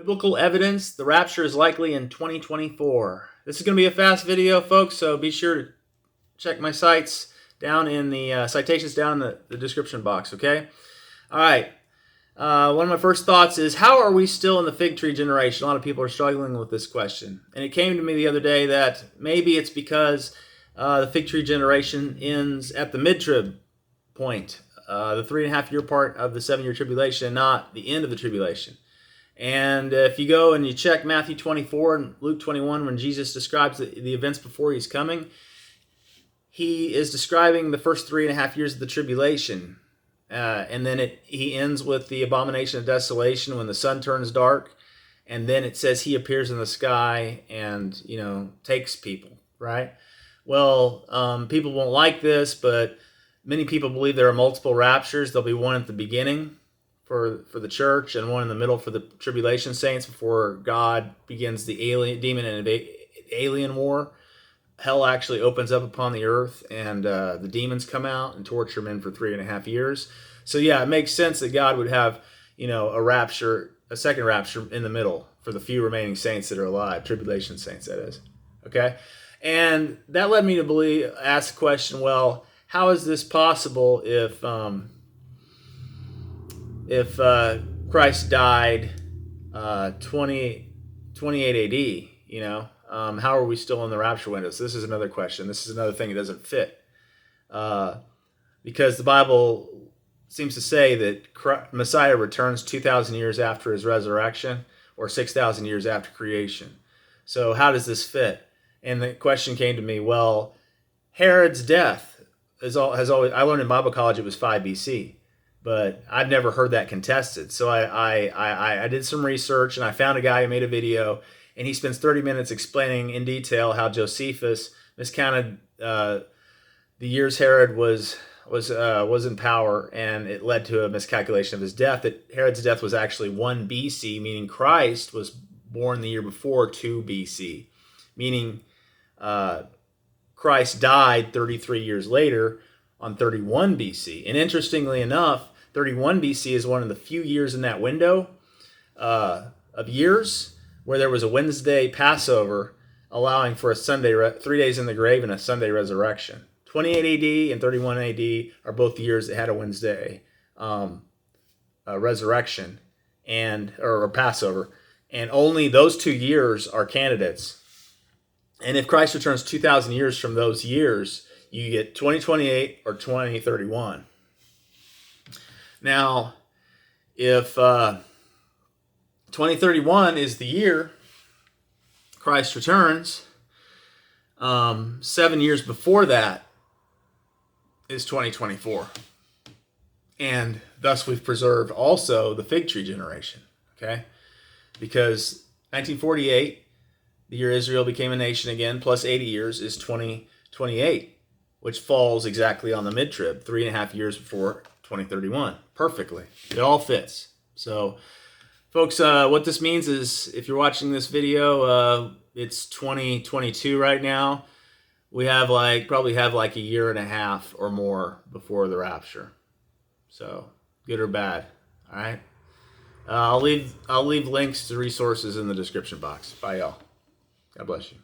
Biblical evidence, the rapture is likely in 2024. This is going to be a fast video, folks, so be sure to check my cites down in the citations down in the description box, okay? All right. One of my first thoughts is, how are we still in the fig tree generation? A lot of people are struggling with this question. And it came to me the other day that maybe it's because the fig tree generation ends at the mid-trib point, the 3.5 year part of the 7-year tribulation, not the end of the tribulation. And if you go and you check Matthew 24 and Luke 21, when Jesus describes the events before he's coming, he is describing the first 3.5 years of the tribulation. And then he ends with the abomination of desolation when the sun turns dark. And then it says he appears in the sky and, takes people, right? Well, people won't like this, but many people believe there are multiple raptures. There'll be one at the beginning for the church and one in the middle for the tribulation saints before God begins the demon and alien war. Hell actually opens up upon the earth, and the demons come out and torture men for 3.5 years. So yeah, it makes sense that God would have, a second rapture in the middle for the few remaining saints that are alive, tribulation saints, that is. Okay? And that led me to ask the question, well, how is this possible if Christ died 28 AD, how are we still in the rapture window? So this is another question. This is another thing that doesn't fit. Because the Bible seems to say that Messiah returns 2,000 years after his resurrection or 6,000 years after creation. So how does this fit? And the question came to me, well, Herod's death has always, I learned in Bible college it was 5 BC. But I've never heard that contested. So I did some research, and I found a guy who made a video, and he spends 30 minutes explaining in detail how Josephus miscounted the years Herod was in power, and it led to a miscalculation of his death. That Herod's death was actually 1 BC, meaning Christ was born the year before 2 BC, meaning Christ died 33 years later on 31 BC. And interestingly enough, 31 BC is one of the few years in that window of years where there was a Wednesday Passover allowing for a Sunday, 3 days in the grave and a Sunday resurrection. 28 AD and 31 AD are both the years that had a Wednesday resurrection or Passover. And only those 2 years are candidates. And if Christ returns 2,000 years from those years, you get 2028 or 2031. Now, if 2031 is the year Christ returns, 7 years before that is 2024. And thus we've preserved also the fig tree generation, okay? Because 1948, the year Israel became a nation again, plus 80 years is 2028, which falls exactly on the mid-trib, 3.5 years before 2031. Perfectly. It all fits. So, folks, what this means is if you're watching this video, it's 2022 right now. We have probably have a year and a half or more before the rapture. So, good or bad. All right. I'll leave links to resources in the description box. Bye, y'all. God bless you.